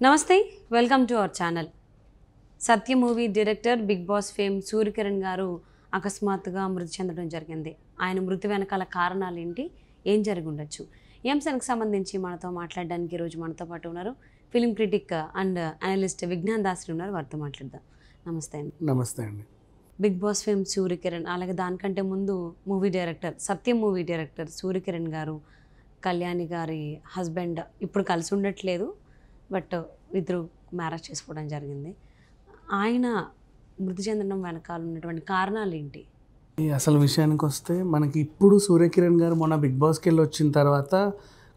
నమస్తే, welcome to our channel. Satya movie director, Bigg Boss fame Suryakiran గారు అకస్మాత్తుగా మృతి చెందడం జరిగింది. ఆయన మృతి వెనకాల కారణాలు ఏంటి, ఏం జరిగి ఉండొచ్చు, ఈ అంశానికి సంబంధించి మనతో మాట్లాడడానికి ఈరోజు మనతో పాటు ఉన్నారు film critic and analyst Vignan Dasari ఉన్నారు. వారితో మాట్లాడదాం. నమస్తే అండి. నమస్తే అండి. బిగ్ బాస్ ఫేమ్ సూర్యకిరణ్, అలాగే దానికంటే ముందు మూవీ డైరెక్టర్, సత్య మూవీ డైరెక్టర్ సూర్యకిరణ్ గారు కళ్యాణి గారి హస్బెండ్. ఇప్పుడు కలిసి ఉండట్లేదు, బట్ ఇద్దరు మ్యారేజ్ చేసుకోవడం జరిగింది. ఆయన మృతి చెందడం వెనకాల ఉన్నటువంటి కారణాలు ఏంటి? అసలు విషయానికి వస్తే మనకి ఇప్పుడు సూర్యకిరణ్ గారు మొన్న బిగ్ బాస్కి వెళ్ళి వచ్చిన తర్వాత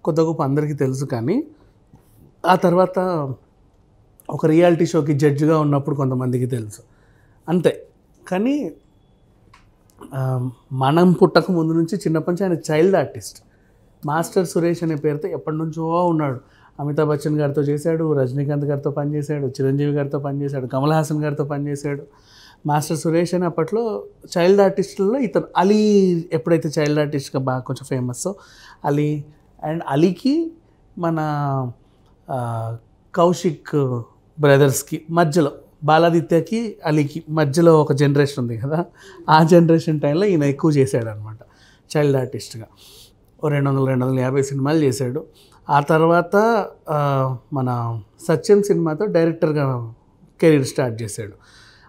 కొత్త గొప్ప అందరికీ తెలుసు, కానీ ఆ తర్వాత ఒక రియాలిటీ షోకి జడ్జిగా ఉన్నప్పుడు కొంతమందికి తెలుసు అంతే. కానీ మనం పుట్టక ముందు నుంచి చిన్నప్పటి నుంచి ఆయన చైల్డ్ ఆర్టిస్ట్. మాస్టర్ సురేష్ అనే పేరుతో ఎప్పటి నుంచో ఉన్నాడు. అమితాబ్ బచ్చన్ గారితో చేశాడు, రజనీకాంత్ గారితో పనిచేశాడు, చిరంజీవి గారితో పనిచేశాడు, కమల్ హాసన్ గారితో పనిచేశాడు. మాస్టర్ సురేష్ అని అప్పట్లో చైల్డ్ ఆర్టిస్టుల్లో ఇతను. అలీ ఎప్పుడైతే చైల్డ్ ఆర్టిస్ట్గా బాగా కొంచెం ఫేమస్, అలీ అండ్ అలీకి మన కౌశిక్ బ్రదర్స్కి మధ్యలో, బాలాదిత్యకి అలీకి మధ్యలో ఒక జనరేషన్ ఉంది కదా, ఆ జనరేషన్ టైంలో ఈయన ఎక్కువ చేశాడు అనమాట చైల్డ్ ఆర్టిస్ట్గా. 250 సినిమాలు చేశాడు. ఆ తర్వాత మన సత్యం సినిమాతో డైరెక్టర్గా కెరీర్ స్టార్ట్ చేశాడు.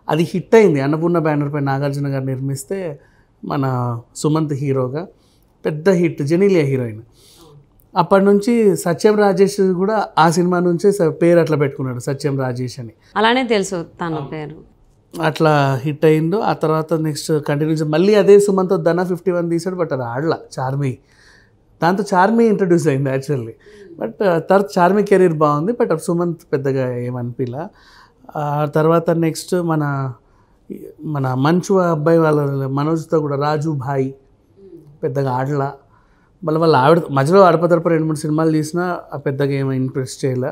అది హిట్ అయింది. అన్నపూర్ణ బ్యానర్పై నాగార్జున గారు నిర్మిస్తే మన సుమంత్ హీరోగా పెద్ద హిట్, జెనీలియా హీరోయిన్. అప్పటి నుంచి సత్యం రాజేష్ కూడా ఆ సినిమా నుంచే పేరు అట్లా పెట్టుకున్నాడు, సత్యం రాజేష్ అని. అలానే తెలుసు తన పేరు. అట్లా హిట్ అయిండు. ఆ తర్వాత నెక్స్ట్ కంటిన్యూస్ మళ్ళీ అదే సుమంత్ ధన 51 తీశాడు, బట్ అది ఆడలా. చార్మి, దాంతో చార్మి ఇంట్రడ్యూస్ అయింది యాక్చువల్లీ. బట్ తర్వాత చార్మి కెరీర్ బాగుంది, బట్ సుమంత్ పెద్దగా ఏమనిపిలా. ఆ తర్వాత నెక్స్ట్ మన మంచు అబ్బాయి వాళ్ళ మనోజ్తో కూడా రాజు భాయ్ పెద్దగా ఆడలా. మళ్ళీ వాళ్ళ ఆవిడ మధ్యలో ఆడపదరప 2-3 సినిమాలు తీసినా పెద్దగా ఏమో ఇంప్రెస్ చేయలే.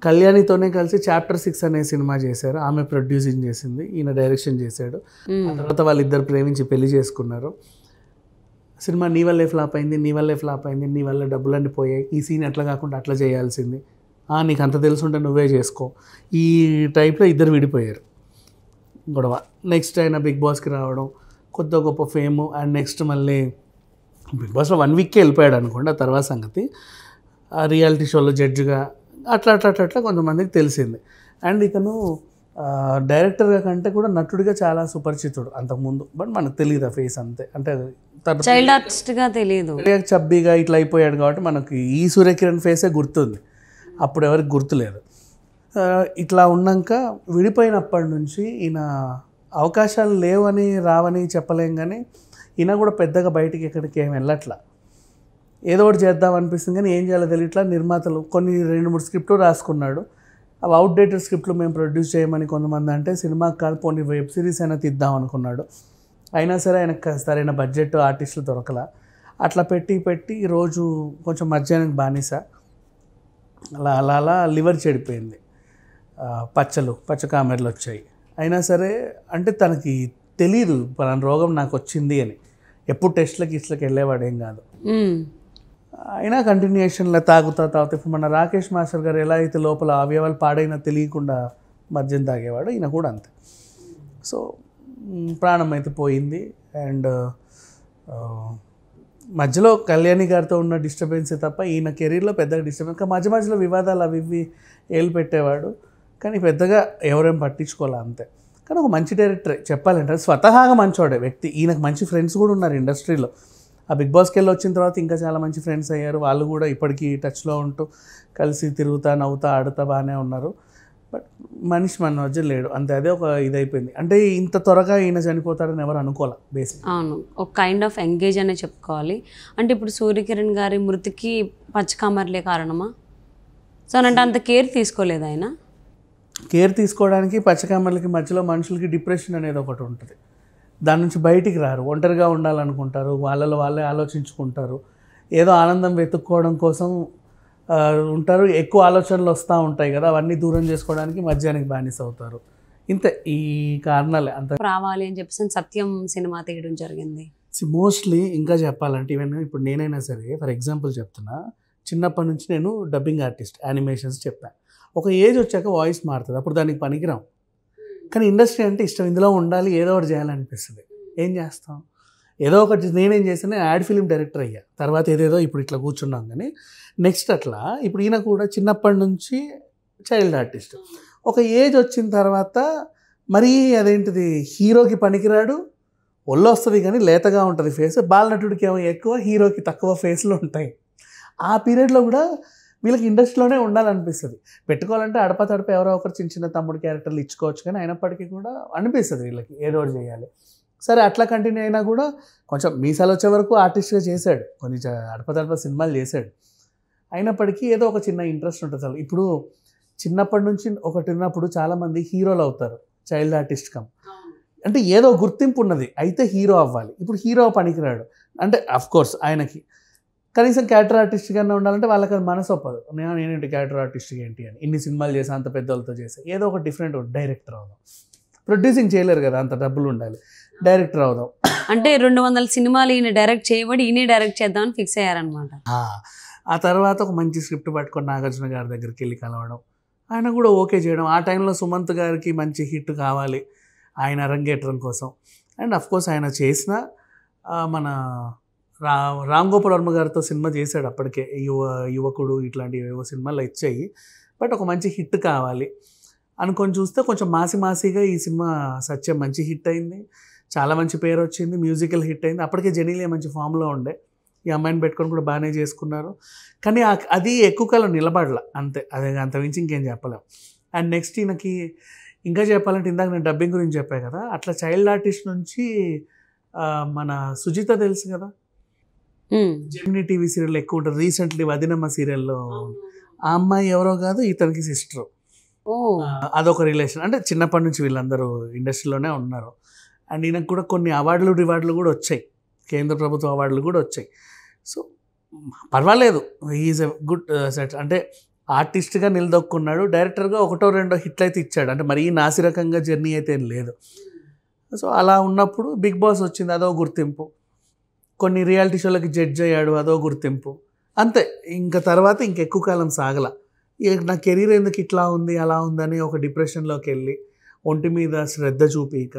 కళ్యాణితోనే కలిసి చాప్టర్ 6 అనే సినిమా చేశారు. ఆమె ప్రొడ్యూసింగ్ చేసింది, ఈయన డైరెక్షన్ చేశాడు. ఆ తర్వాత వాళ్ళిద్దరు ప్రేమించి పెళ్లి చేసుకున్నారు. సినిమా నీ వల్లే ఫ్లాప్ అయింది, నీ వల్లే ఫ్లాప్ అయింది, నీ వల్ల డబ్బులన్నీ పోయాయి, ఈ సీన్ ఎట్లా కాకుండా అట్లా చేయాల్సింది, నీకు అంత తెలుసుంటే నువ్వే చేసుకో, ఈ టైప్లో ఇద్దరు విడిపోయారు గొడవ. నెక్స్ట్ ఆయన బిగ్ బాస్కి రావడం, కొద్ది గొప్ప ఫేమ్, అండ్ నెక్స్ట్ మళ్ళీ బిగ్ బాస్లో 1 వీక్కే వెళ్ళిపోయాడు అనుకోండి. ఆ తర్వాత సంగతి ఆ రియాలిటీ షోలో జడ్జిగా అట్లా అట్లా అట్లా అట్లా కొంతమందికి తెలిసింది. అండ్ ఇతను డైరెక్టర్గా కంటే కూడా నటుడిగా చాలా సుపరిచితుడు అంతకుముందు, బట్ మనకు తెలియదు ఆ ఫేస్ అంతే. అంటే చైల్డ్ ఆర్టిస్ట్గా తెలియదు, చబ్బీగా ఇట్లా అయిపోయాడు కాబట్టి మనకి ఈ సూర్యకిరణ్ ఫేసే గుర్తుంది, అప్పుడు ఎవరికి గుర్తులేదు. ఇట్లా ఉన్నాక విడిపోయినప్పటి నుంచి ఈయన అవకాశాలు లేవని రావని చెప్పలేం, కానీ ఈయన కూడా పెద్దగా బయటికి ఎక్కడికి ఏమి వెళ్ళట్లా. ఏదో ఒకటి చేద్దాం అనిపిస్తుంది, కానీ ఏం చేయాలో తెలియట్లా. నిర్మాతలు కొన్ని 2-3 స్క్రిప్ట్లు రాసుకున్నాడు. అవి అవుట్డేటెడ్ స్క్రిప్ట్లు మేము ప్రొడ్యూస్ చేయమని కొంతమంది అంటే, సినిమాకి కాదు పోనీ వెబ్ సిరీస్ అయినా తీద్దాం అనుకున్నాడు. అయినా సరే ఆయనకు సరైన బడ్జెట్, ఆర్టిస్టులు దొరకలా. అట్లా పెట్టి రోజు కొంచెం మధ్యాహ్నానికి బానిస. అలా లివర్ చెడిపోయింది, పచ్చ కామెర్లు వచ్చాయి. అయినా సరే అంటే తనకి తెలీదు పలానా రోగం నాకు వచ్చింది అని. ఎప్పుడు టెస్ట్లకి వెళ్ళేవాడు ఏం కాదు. అయినా కంటిన్యూషన్లో తాగుతా ఇప్పుడు మన రాకేష్ మాస్టర్ గారు ఎలా అయితే లోపల అవయవాలు పాడైనా తెలియకుండా మద్యం తాగేవాడు, ఈయన కూడా అంతే. సో ప్రాణం అయితే పోయింది. అండ్ మధ్యలో కళ్యాణి గారితో ఉన్న డిస్టర్బెన్సే తప్ప ఈయన కెరీర్లో పెద్దగా డిస్టర్బెన్స్. మధ్యలో వివాదాలు అవి ఇవి ఏలు పెట్టేవాడు, కానీ పెద్దగా ఎవరేం పట్టించుకోలే అంతే. కానీ ఒక మంచి డైరెక్టరే చెప్పాలంటే, స్వతహాగా మంచోడే వ్యక్తి. ఈయనకు మంచి ఫ్రెండ్స్ కూడా ఉన్నారు ఇండస్ట్రీలో. ఆ బిగ్ బాస్కి వెళ్ళి వచ్చిన తర్వాత ఇంకా చాలా మంచి ఫ్రెండ్స్ అయ్యారు. వాళ్ళు కూడా ఇప్పటికీ టచ్లో ఉంటూ కలిసి తిరుగుతా నవ్వుతా ఆడుతా బాగానే ఉన్నారు. బట్ మనిషి మన మధ్య లేడు అంతే. అదే ఒక ఇదైపోయింది. అంటే ఇంత త్వరగా ఈయన చనిపోతాడని ఎవరు అనుకోలే బేసిక్. అవును, ఒక కైండ్ ఆఫ్ ఎంగేజ్ అనే చెప్పుకోవాలి. అంటే ఇప్పుడు సూర్యకిరణ్ గారి మృతికి పచ్చకామర్లే కారణమా? సో అంటే అంత కేర్ తీసుకోలేదు ఆయన. కేర్ తీసుకోవడానికి పచ్చకామర్లకి మధ్యలో మనుషులకి డిప్రెషన్ అనేది ఒకటి ఉంటుంది. దాని నుంచి బయటికి రారు, ఒంటరిగా ఉండాలనుకుంటారు, వాళ్ళలో వాళ్ళే ఆలోచించుకుంటారు, ఏదో ఆనందం వెతుక్కోవడం కోసం ఉంటారు. ఎక్కువ ఆలోచనలు వస్తూ ఉంటాయి కదా, అవన్నీ దూరం చేసుకోవడానికి మధ్యాహ్నానికి బానిస అవుతారు. ఇంతే, ఈ కారణాలే అంత రావాలి అని చెప్పేసి సత్యం సినిమా తీయడం జరిగింది. మోస్ట్లీ ఇంకా చెప్పాలంటే ఈవెన్ ఇప్పుడు నేనైనా సరే ఫర్ ఎగ్జాంపుల్ చెప్తున్నా, చిన్నప్పటి నుంచి నేను డబ్బింగ్ ఆర్టిస్ట్, యానిమేషన్స్ చెప్పాను. ఒక ఏజ్ వచ్చాక వాయిస్ మారుతుంది, అప్పుడు దానికి పనికిరాం. కానీ ఇండస్ట్రీ అంటే ఇష్టం, ఇందులో ఉండాలి, ఏదో ఒకటి చేయాలనిపిస్తుంది. ఏం చేస్తాం, ఏదో ఒకటి. నేనేం చేశాను, యాడ్ ఫిలిం డైరెక్టర్ అయ్యా, తర్వాత ఏదేదో ఇప్పుడు ఇట్లా కూర్చున్నాం. కానీ నెక్స్ట్ అట్లా ఇప్పుడు ఈయన కూడా చిన్నప్పటి నుంచి చైల్డ్ ఆర్టిస్ట్. ఒక ఏజ్ వచ్చిన తర్వాత మరీ అదేంటిది హీరోకి పనికిరాడు, ఒళ్ళు వస్తుంది కానీ లేతగా ఉంటుంది ఫేస్. బాలనటుడికి ఏమో ఎక్కువ, హీరోకి తక్కువ ఫేస్లు ఉంటాయి. ఆ పీరియడ్లో కూడా వీళ్ళకి ఇండస్ట్రీలోనే ఉండాలనిపిస్తుంది. పెట్టుకోవాలంటే అడప ఎవరో ఒకరు చిన్న చిన్న తమ్ముడు క్యారెక్టర్లు ఇచ్చుకోవచ్చు, కానీ అయినప్పటికీ కూడా అనిపిస్తుంది వీళ్ళకి ఏదో ఒకటి చేయాలి. సరే అట్లా కంటిన్యూ అయినా కూడా కొంచెం మీసాలు వచ్చే వరకు ఆర్టిస్ట్గా చేశాడు, కొన్ని అడప సినిమాలు చేశాడు. అయినప్పటికీ ఏదో ఒక చిన్న ఇంట్రెస్ట్ ఉంటుంది. అసలు ఇప్పుడు చిన్నప్పటి నుంచి ఒకటి ఉన్నప్పుడు చాలామంది హీరోలు అవుతారు, చైల్డ్ ఆర్టిస్ట్ కమ్. అంటే ఏదో గుర్తింపు ఉన్నది, అయితే హీరో అవ్వాలి. ఇప్పుడు హీరో పనికిరాడు అంటే అఫ్కోర్స్ ఆయనకి కనీసం క్యారెక్టర్ ఆర్టిస్ట్గానే ఉండాలంటే వాళ్ళకి అది మనసు ఒప్పదు. నేనేంటి క్యారెక్టర్ ఆర్టిస్ట్గా ఏంటి అని, ఇన్ని సినిమాలు చేసి అంత పెద్దవాళ్ళతో చేసి ఏదో ఒక డిఫరెంట్ డైరెక్టర్ అవుదాం. ప్రొడ్యూసింగ్ చేయలేరు కదా, అంత డబ్బులు ఉండాలి, డైరెక్టర్ అవుదాం. అంటే 200 సినిమాలు ఈయన డైరెక్ట్ చేయబడి ఈయనే డైరెక్ట్ చేద్దామని ఫిక్స్ అయ్యారనమాట. ఆ తర్వాత ఒక మంచి స్క్రిప్ట్ పట్టుకొని నాగార్జున గారి దగ్గరికి వెళ్ళి కలవడం, ఆయన కూడా ఓకే చేయడం. ఆ టైంలో సుమంత్ గారికి మంచి హిట్ కావాలి ఆయన అరంగేట్రం కోసం. అండ్ అఫ్కోర్స్ ఆయన చేసిన మన రామ్ గోపాల్ వర్మ గారితో సినిమా చేశాడు అప్పటికే, యువకుడు ఇట్లాంటివి ఏవో సినిమాలు ఇచ్చాయి. బట్ ఒక మంచి హిట్ కావాలి అనుకొని చూస్తే కొంచెం మాసిగా ఈ సినిమా సత్యం మంచి హిట్ అయింది, చాలా మంచి పేరు వచ్చింది, మ్యూజికల్ హిట్ అయింది. అప్పటికే జెనీలియా మంచి ఫామ్లో ఉండే, ఈ అమ్మాయిని పెట్టుకొని కూడా బాగానే చేసుకున్నారు. కానీ అది ఎక్కువ కాలం నిలబడలా, అంతే. అదే అంత మించి ఇంకేం చెప్పలేం. అండ్ నెక్స్ట్ ఈయనకి ఇంకా చెప్పాలంటే ఇందాక నేను డబ్బింగ్ గురించి చెప్పాను కదా, అట్లా చైల్డ్ ఆర్టిస్ట్ నుంచి మన సుజిత తెలుసు కదా, జెమినీ టీవీ సీరియల్ ఎక్కువ ఉంటుంది. రీసెంట్లీ వదినమ్మ సీరియల్లో ఆ అమ్మాయి ఎవరో కాదు, ఇతనికి సిస్టర్. అదొక రిలేషన్. అంటే చిన్నప్పటి నుంచి వీళ్ళందరూ ఇండస్ట్రీలోనే ఉన్నారు. అండ్ ఈయనకు కూడా కొన్ని రివార్డులు కూడా వచ్చాయి, కేంద్ర ప్రభుత్వ అవార్డులు కూడా వచ్చాయి. సో పర్వాలేదు, ఈజ్ ఎ గుడ్ సెట్. అంటే ఆర్టిస్ట్గా నిలదొక్కున్నాడు, డైరెక్టర్గా 1-2 హిట్లు అయితే ఇచ్చాడు. అంటే మరీ నాసిరకంగా జర్నీ అయితే ఏం లేదు. సో అలా ఉన్నప్పుడు బిగ్ బాస్ వచ్చింది, అదో గుర్తింపు. కొన్ని రియాలిటీ షోలకి జడ్జ్ అయ్యాడు, అదో గుర్తింపు. అంతే. ఇంకా తర్వాత ఇంకెక్కువ కాలం సాగల. నా కెరీర్ ఎందుకు ఇట్లా ఉంది అలా ఉందని ఒక డిప్రెషన్లోకి వెళ్ళి ఒంటి మీద శ్రద్ధ చూపిక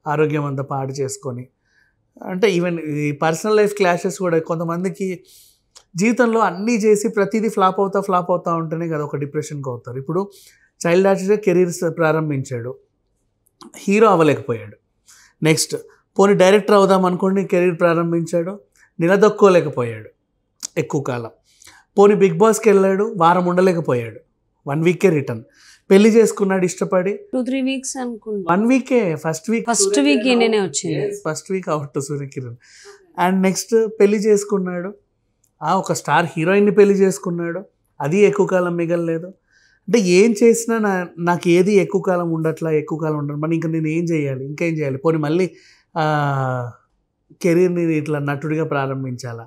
ఆరోగ్యం అంతా పాడు చేసుకొని, అంటే ఈవెన్ ఈ పర్సనల్ లైఫ్ క్లాషెస్ కూడా కొంతమందికి జీవితంలో అన్నీ చేసి ప్రతిదీ ఫ్లాప్ అవుతా ఉంటేనే కదా ఒక డిప్రెషన్కి అవుతారు. ఇప్పుడు చైల్డ్ ఆర్టిస్ట్గా కెరీర్ ప్రారంభించాడు, హీరో అవ్వలేకపోయాడు. నెక్స్ట్ పోనీ డైరెక్టర్ అవుదాం అనుకోండి, కెరీర్ ప్రారంభించాడు, నిలదొక్కోలేకపోయాడు ఎక్కువ కాలం. పోనీ బిగ్ బాస్కి వెళ్ళాడు, వారం ఉండలేకపోయాడు, 1 వీకే రిటర్న్. పెళ్లి చేసుకున్నాడు ఇష్టపడి, 2-3 వీక్స్ అనుకుంటా, 1 వీకే. ఫస్ట్ వీక్ ఈయననే వచ్చింది, first week out Surya Kiran. And next పెళ్లి చేసుకున్నాడు, ఒక స్టార్ హీరోయిన్ని పెళ్లి చేసుకున్నాడు, అది ఎక్కువ కాలం మిగలలేదు. అంటే ఏం చేసినా నాకు ఏది ఎక్కువ కాలం ఉండదు. మరి ఇంకా నేను ఏం చేయాలి, ఇంకేం చేయాలి? పోనీ మళ్ళీ కెరీర్ని ఇట్లా నటుడిగా ప్రారంభించాలా,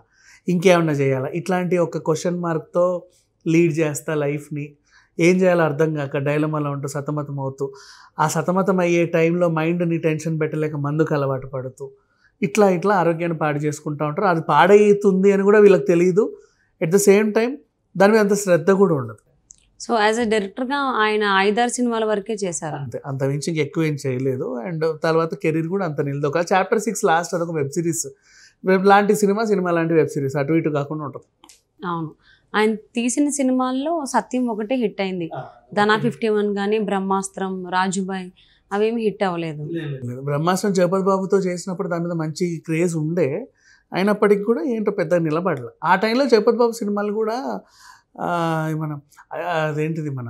ఇంకేమన్నా చేయాలా? ఇట్లాంటి ఒక క్వశ్చన్ మార్క్తో లీడ్ చేస్తా లైఫ్ని. ఏం చేయాలో అర్థం కాక డైలమాలో ఉంటూ సతమతం అవుతూ, ఆ సతమతం అయ్యే టైంలో మైండ్ని టెన్షన్ పెట్టలేక మందుకు అలవాటు పడుతూ ఇట్లా ఆరోగ్యాన్ని పాడు చేసుకుంటూ ఉంటారు. అది పాడవుతుంది అని కూడా వీళ్ళకి తెలియదు. ఎట్ ద సేమ్ టైం దాని మీద అంత శ్రద్ధ కూడా ఉండదు. సో యాజ్ ఎ డైరెక్టర్గా ఆయన 5-6 సినిమాల వరకే చేశారు, అంతే. అంత మించి ఎక్కువ ఏం చేయలేదు. అండ్ తర్వాత కెరీర్ కూడా అంత నిలదొక. చాప్టర్ 6 లాస్ట్ అదొక వెబ్ సిరీస్ లాంటి సినిమా లాంటి వెబ్ సిరీస్ అటు ఇటు కాకుండా ఉంటుంది. అవును, ఆయన తీసిన సినిమాల్లో సత్యం ఒకటే హిట్ అయింది. ధనా 51 కానీ, బ్రహ్మాస్త్రం, రాజుబాయ్ అవేమి హిట్ అవ్వలేదు. బ్రహ్మాస్త్రం జగపతి బాబుతో చేసినప్పుడు దాని మీద మంచి క్రేజ్ ఉండే, అయినప్పటికీ కూడా ఏంటో పెద్దగా నిలబడలే. ఆ టైంలో జగపతి బాబు సినిమాలు కూడా అదేంటిది మన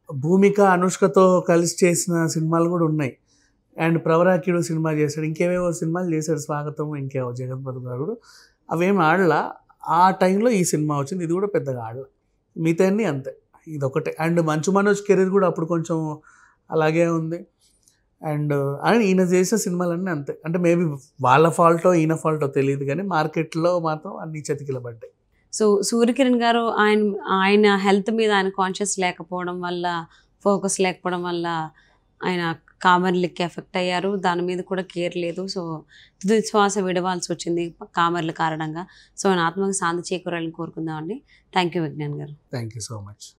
భూమిక అనుష్కతో కలిసి చేసిన సినిమాలు కూడా ఉన్నాయి. అండ్ ప్రవరాకిడు సినిమా చేశాడు, ఇంకేవేవో సినిమాలు చేశాడు, స్వాగతం, ఇంకేవో జగపతి గారు. అవేం ఆడలా. ఆ టైంలో ఈ సినిమా వచ్చింది, ఇది కూడా పెద్దగా ఆడలా. మిగతా అన్నీ అంతే, ఇదొకటే. అండ్ మంచు మనోజ్ కెరీర్ కూడా అప్పుడు కొంచెం అలాగే ఉంది. అండ్ ఈయన చేసిన సినిమాలన్నీ అంతే. అంటే మేబీ వాళ్ళ ఫాల్టో ఈయన ఫాల్టో తెలియదు, కానీ మార్కెట్లో మాత్రం అన్ని చతికిలబడ్డాయి. సో సూర్యకిరణ్ గారు ఆయన హెల్త్ మీద ఆయన కాన్షియస్ లేకపోవడం వల్ల, ఫోకస్ లేకపోవడం వల్ల ఆయన కామెర్లకి ఎఫెక్ట్ అయ్యారు. దాని మీద కూడా కేర్ లేదు. సో తుది శ్వాస విడవాల్సి వచ్చింది కామెర్ల కారణంగా. సో ఆయన ఆత్మకు శాంతి చేకూరాలని కోరుకుందామండి. థ్యాంక్ యూ విజ్ఞాన్ గారు. Thank you so much.